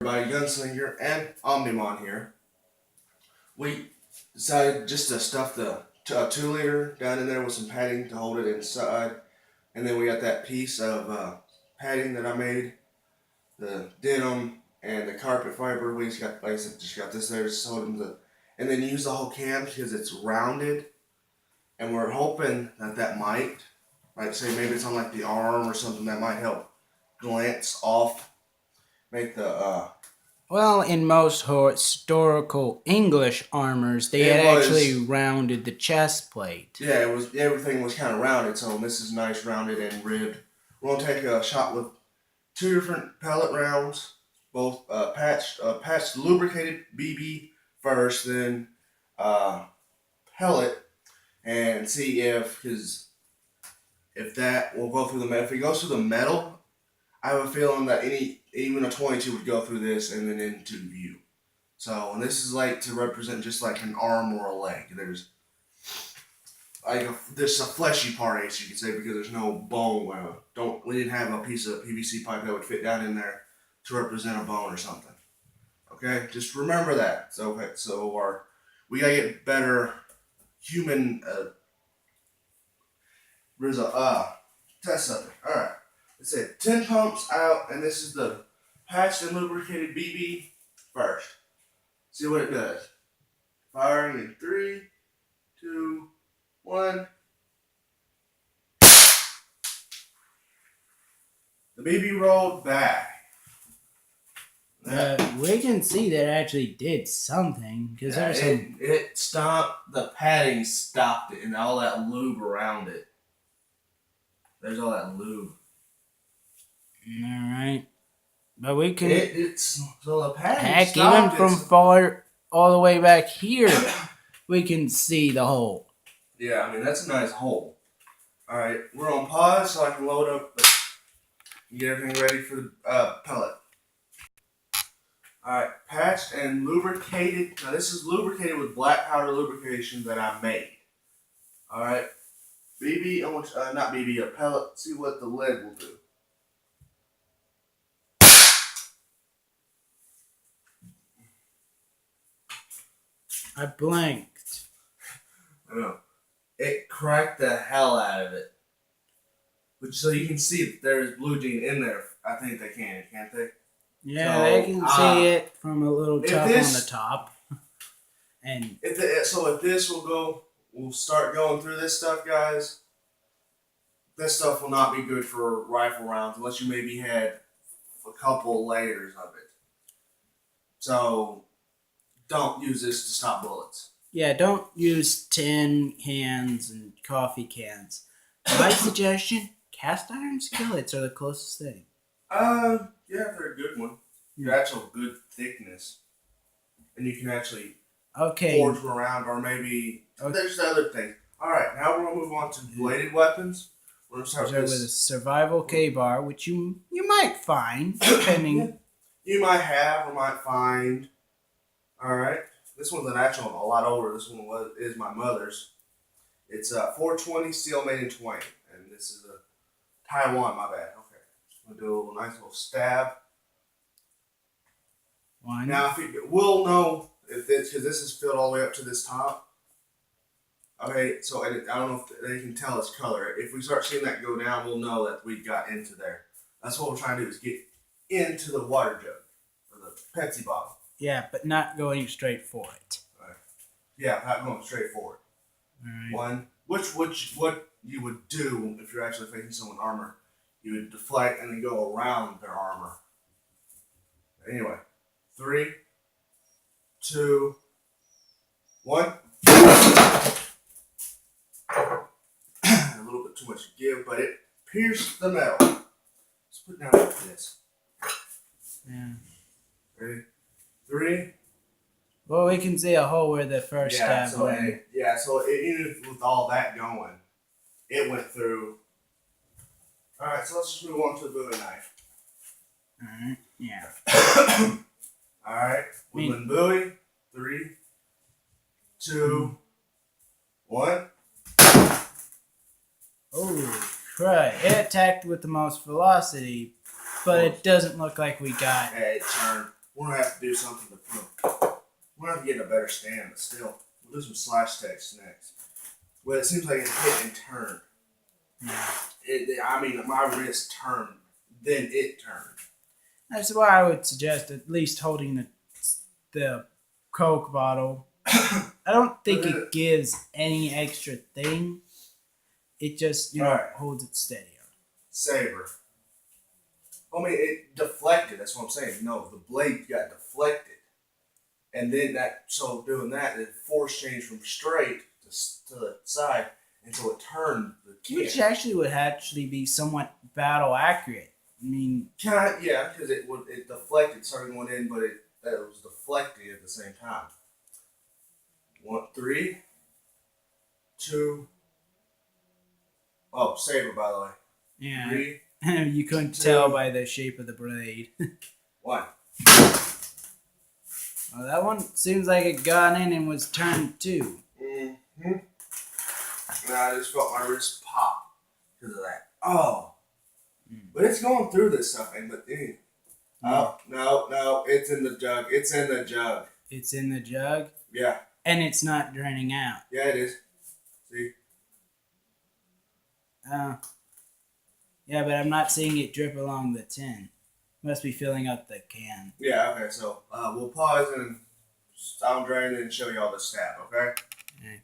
Everybody, Gunslinger and Omnimon here. We decided just to stuff the 2 liter down in there with some padding to hold it inside, and then we got that piece of padding that I made, the denim and the carpet fiber. We just got, like I said, just got this there to hold them and then use the whole can because it's rounded, and we're hoping that might, like say maybe it's on like the arm or something that might help glance off, make the Well, in most historical English armors, they It had was- actually rounded the chest plate. Yeah, it was everything was kind of rounded, so this is nice, rounded and ribbed. We're gonna take a shot with 2 different pellet rounds, both patched lubricated BB first, then pellet, and see if that will go through the metal. If it goes through the metal, I have a feeling that even a 22 would go through this and then into view. So, and this is like to represent just like an arm or a leg. There's like there's a fleshy part, I guess you could say, because there's no bone. We didn't have a piece of PVC pipe that would fit down in there to represent a bone or something. Okay, just remember that. We gotta get better human test subject. All right, it said 10 pumps out, and this is the patched and lubricated BB first. See what it does. Firing in 3, 2, 1. The BB rolled back. We can see that it actually did something because there's some. It stopped. The padding stopped it, and all that lube around it. There's all that lube. All right, but we can. It's so the padding Heck, stopped. even from far all the way back here, we can see the hole. Yeah, I mean that's a nice hole. All right, we're on pause so I can load up and get everything ready for the pellet. All right, patched and lubricated. Now this is lubricated with black powder lubrication that I made. All right, BB. I want not BB, a pellet. See what the lead will do. I blanked. I know. It cracked the hell out of it. But so you can see that there's blue jean in there. I think they can, can't they? Yeah, So, they can see it from a little if tuff on this- the top. And If this we'll start going through this stuff, guys. This stuff will not be good for rifle rounds unless you maybe had a couple layers of it. So don't use this to stop bullets. yeah, don't use tin cans and coffee cans. My suggestion: cast iron skillets are the closest thing. Yeah, they're a good one. They're actual good thickness, and you can actually Okay. forge them around, or maybe there's other things. All right, now we're gonna move on to bladed weapons. We're gonna start Start with with a this. survival K-bar, which you might find, depending. You might have or might find. All right, this one's an actual a lot older. This one is my mother's. It's a 420 steel made in Twain, and this is a Taiwan. My bad. Okay, I'm gonna do a nice little stab. One. Now, we'll know if this because this is filled all the way up to this top. Okay, so I don't know if they can tell its color. If we start seeing that go down, we'll know that we got into there. That's what we're trying to do is get into the water jug or the Pepsi bottle. Yeah, but not going straight for it. Yeah, not going straight forward. All right. One, what you would do if you're actually facing someone armor, you would deflect and then go around their armor. Anyway, 3, 2, 1. A little bit too much give, but it pierced the metal. Let's put it down like this. Yeah. Ready? 3. Well, we can see a hole where the first stab went. Even with all that going, it went through. All right, so let's just move on to the Bowie knife. All right. Yeah. All right, we went Bowie. 3, 2, 1. Oh, crud. It attacked with the most velocity, but it doesn't look like we got. Hey, it turned. we're gonna have to do something to prove. We're gonna have to get in a better stand, but still, we'll do some slash text next. Well, it seems like it hit and turned. Yeah. I mean, my wrist turned, then it turned. That's why I would suggest at least holding the Coke bottle. I don't think it gives any extra thing. It just, Alright. holds it steady. Saber. I mean, it deflected. That's what I'm saying. No, the blade got deflected, and then doing that, the force changed from straight to the side, and so it turned the kid. Which actually would be somewhat battle accurate. I mean, Yeah, because it deflected, started going in, but it was deflecting at the same time. 1, 3, 2. Oh, saber, by the way. yeah. 3, You couldn't 2, tell by the shape of the blade. 1. Well, that one seems like it got in and was turned too. Mm-hmm. And I just felt my wrist pop because of that. Oh. But it's going through this stuff, Oh, no, it's in the jug. It's in the jug. It's in the jug? Yeah. And it's not draining out. Yeah, it is. See? Yeah, but I'm not seeing it drip along the tin. Must be filling up the can. Yeah, okay, so we'll pause and I'll drain and show you all the stab, okay? Okay.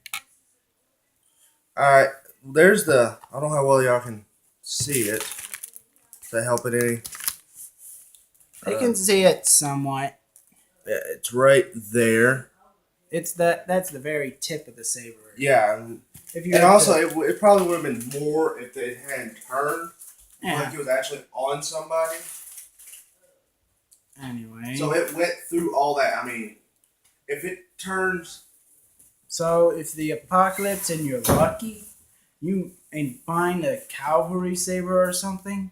Alright, there's I don't know how well y'all can see it. Does that help it any? I can see it somewhat. Yeah, it's right there. That's the very tip of the saber. Yeah, If you and had also to- it probably would have been more if it hadn't turned, yeah. like it was actually on somebody. Anyway. So it went through all that. I mean, if it turns, So if the apocalypse and you're lucky, and find a cavalry saber or something,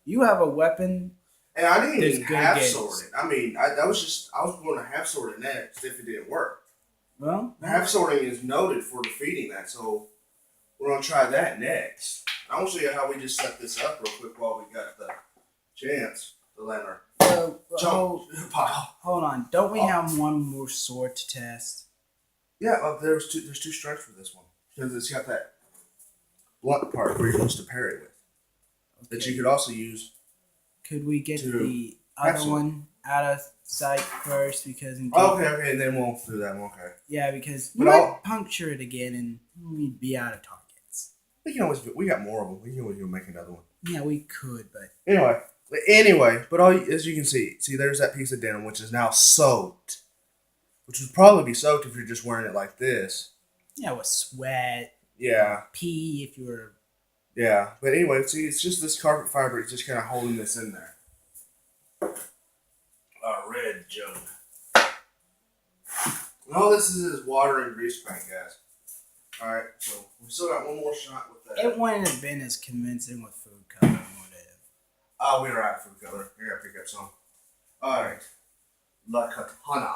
you have a weapon. and I didn't There's even good half games. sword it. I mean, I was going to half sword it next if it didn't work. Well, Half sorting is noted for defeating that, so we're gonna try that next. I want to show you how we just set this up real quick while we got the chance to land our hold on. Don't we Oh. have one more sword to test? Yeah, there's two strikes for this one because it's got that blunt part where you're supposed to parry with that you could also use. Could we get to the other excellent. one out of sight first? Because in case, Okay, and then we'll do that one. Okay, yeah, because But we might I'll- puncture it again and we'd be out of targets. we can always we got more of them. We can always make another one. Yeah, we could, but Anyway, but as you can see, there's that piece of denim which is now soaked, which would probably be soaked if you're just wearing it like this. yeah, with sweat, Yeah. pee if you were. Yeah, but anyway, see, it's just this carpet fiber. It's just kind of holding this in there. Red jug. And all this is water and grease paint, guys. All right, so we still got one more shot with that. It wouldn't have been as convincing with food coloring, would it? Oh, we were out of food color. We gotta pick up some. All right, La Katana.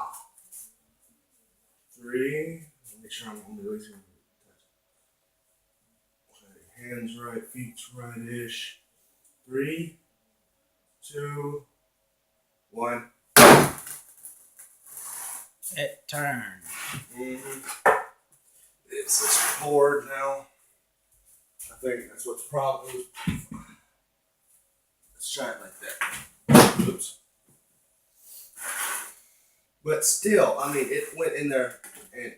3. Make sure I'm only losing. Hands right, feet's right-ish. 3, 2, 1. It turned. Mm-hmm. It's this board now. I think that's what's probably. Let's try it like that. Oops. But still, I mean, it went in there and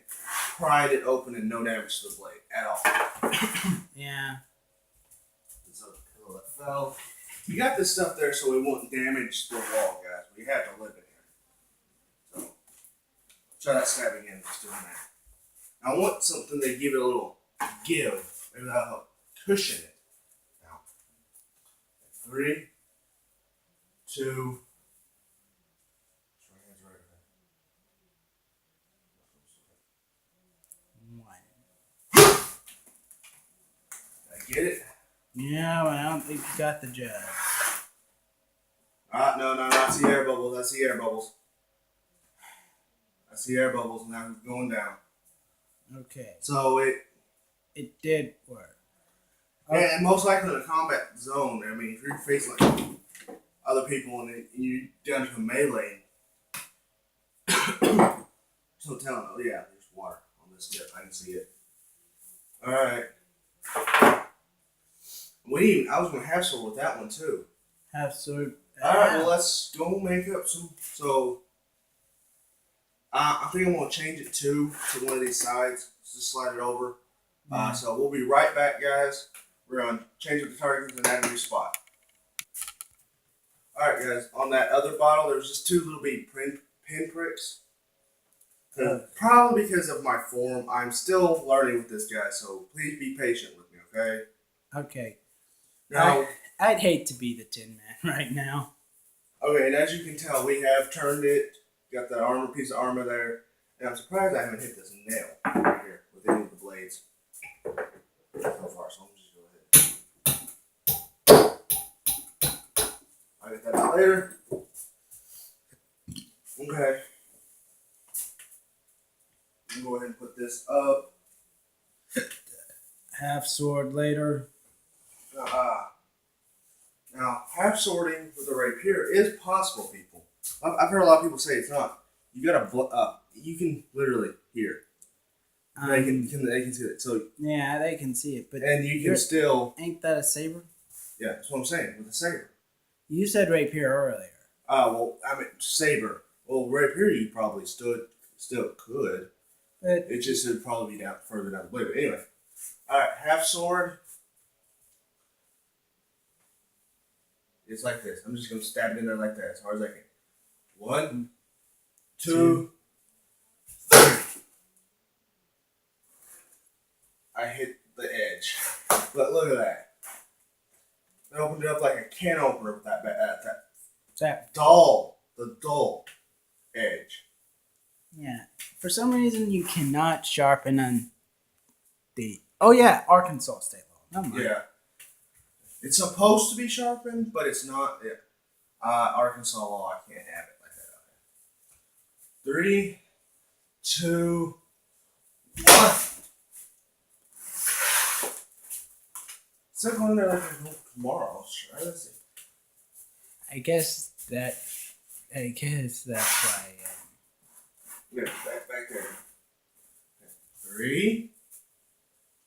pried it open and no damage to the blade at all. Yeah. There's a pillow that fell. You got this stuff there so it won't damage the wall, guys. We have to live in here. So, try that stab again, just doing that. I want something that give it a little give. Maybe that'll help cushion it. Now, 3, 2. One. Did I get it? Yeah, but I don't think you got the jug. No, that's the air bubbles. That's the air bubbles. That's the air bubbles. Now it's going down. Okay. So It did work. and most likely in a combat zone, I mean, if you're facing like other people and you're down to a melee, hotel. Oh yeah, there's water on this tip. I can see it. All right. I was gonna have some with that one too. Half sword. All right. Well, let's go make up some. So, I think I'm gonna change it to one of these sides. Just slide it over. So we'll be right back, guys. We're gonna change up the targets and add a new spot. All right, guys. On that other bottle, there's just two little bitty pin pricks. Probably because of my form, I'm still learning with this guy. So please be patient with me, okay? Okay. Now, I'd hate to be the Tin Man right now. okay, and as you can tell, we have turned it. Got the piece of armor there, and I'm surprised I haven't hit this nail right here with any of the blades so far. So I'm just go ahead. I'll get that out later. Okay. I'm go ahead and put this up. Half sword later. Now, half sorting with a rapier is possible, people. I've heard a lot of people say it's not. You gotta, you can literally hear. They can see it. So yeah, they can see it, but and you can still. Ain't that a saber? Yeah, that's what I'm saying with a saber. You said rapier earlier. Well, I mean saber. Well, rapier you probably still could. But It just would probably be further down the blade. But anyway, all right, half sword. It's like this. I'm just gonna stab it in there like that as hard as I can. 1, 2, 3. I hit the edge. But look at that. I opened it up like a can opener with that dull edge. Yeah. For some reason, you cannot sharpen on the. Oh yeah, Arkansas state law. Never mind. Yeah. It's supposed to be sharpened, but it's not. Yeah. Arkansas law, I can't have it like that. 3, 2, 1. It's not going in there like tomorrow. Sure. Let's see. I guess that's why. Yeah, back there. 3,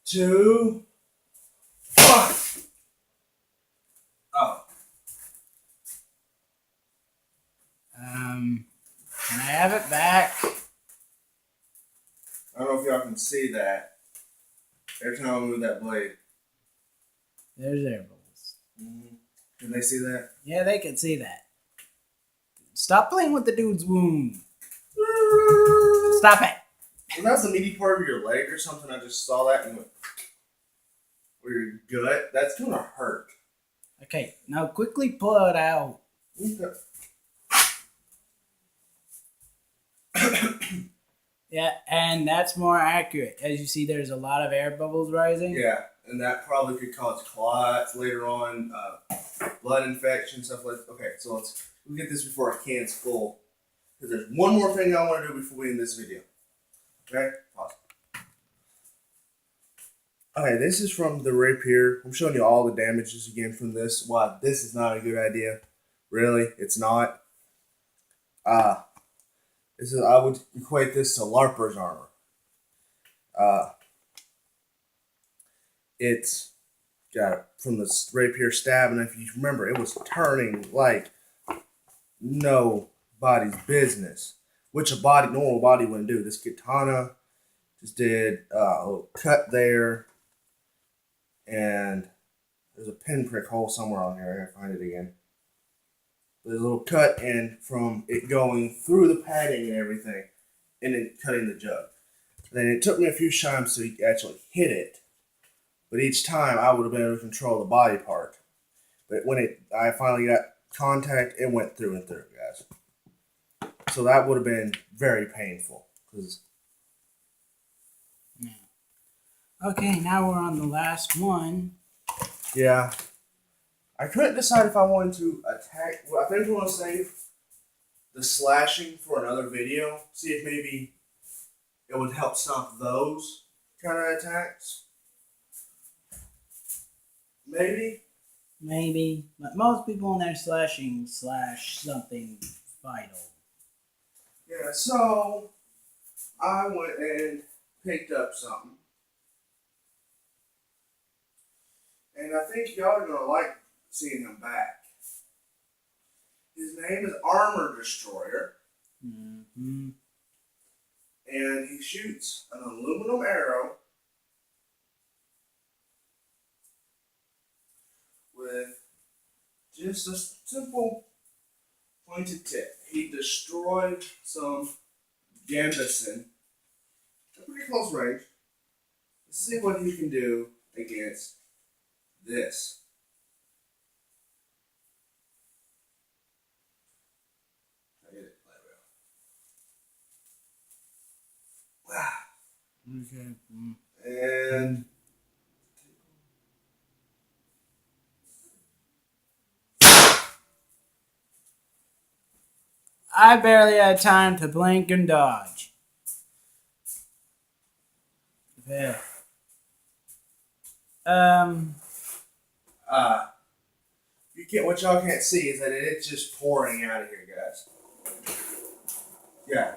2, 1. Oh. Can I have it back? I don't know if y'all can see that. Every time I move that blade. There's air bubbles. Mm-hmm. Can they see that? Yeah, they can see that. Stop playing with the dude's wound. Stop it. Well, that's the meaty part of your leg or something. I just saw that and went, or your gut. That's gonna hurt. Okay, now quickly pull it out. Okay. Yeah, and that's more accurate. As you see, there's a lot of air bubbles rising. Yeah, and that probably could cause clots later on, blood infection, stuff like that. Okay, so we'll get this before our can's full. Because there's one more thing I want to do before we end this video. Okay? Pause. Okay, this is from the rapier. I'm showing you all the damages again from this. Wow, this is not a good idea. Really, it's not. I would equate this to LARPer's armor. It's got from the rapier stab, and if you remember, it was turning like nobody's business, which a normal body wouldn't do. This katana just did a little cut there, and there's a pinprick hole somewhere on here. I gotta find it again. There's a little cut in from it going through the padding and everything, and then cutting the jug. Then it took me a few times to actually hit it, but each time I would have been able to control the body part. But when I finally got contact, it went through and through, guys. So that would have been very painful. Yeah. Okay, now we're on the last one. Yeah. I couldn't decide if I wanted to attack. Well, I think we want to save the slashing for another video. See if maybe it would help stop those kind of attacks. Maybe. But most people when they're slashing slash something vital. Yeah, so I went and picked up something. And I think y'all are going to like seeing him back. His name is Armor Destroyer. Mm-hmm. And he shoots an aluminum arrow with just a simple pointed tip. He destroyed some Gambison at pretty close range. Let's see what he can do against this. I get it. Wow. Okay. Mm. And I barely had time to blink and dodge. Yeah. you can't. What y'all can't see is that it's just pouring out of here, guys. Yeah.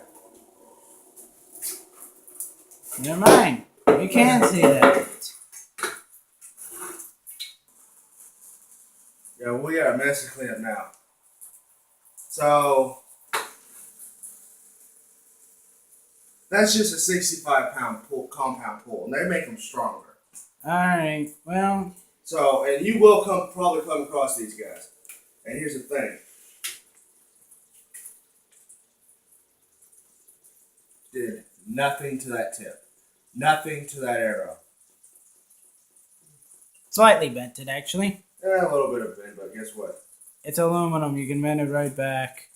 Never mind. You can see that. Yeah, we got a mess to clean up now. So that's just a 65-pound compound pull, and they make them stronger. Alright, well. So, and you will probably come across these guys. And here's the thing. Did nothing to that tip. Nothing to that arrow. Slightly bented, actually. A little bit of bend, but guess what? It's aluminum. You can bend it right back.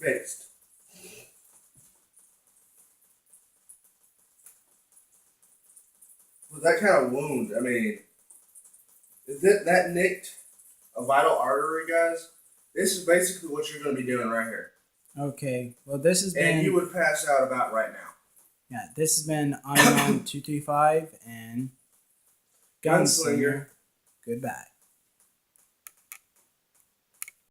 Fixed. With that kind of wound, I mean, if that nicked a vital artery, guys, this is basically what you're going to be doing right here. Okay, well, this has been. And you would pass out about right now. Yeah, this has been Iron 235 and Gunslinger. Goodbye.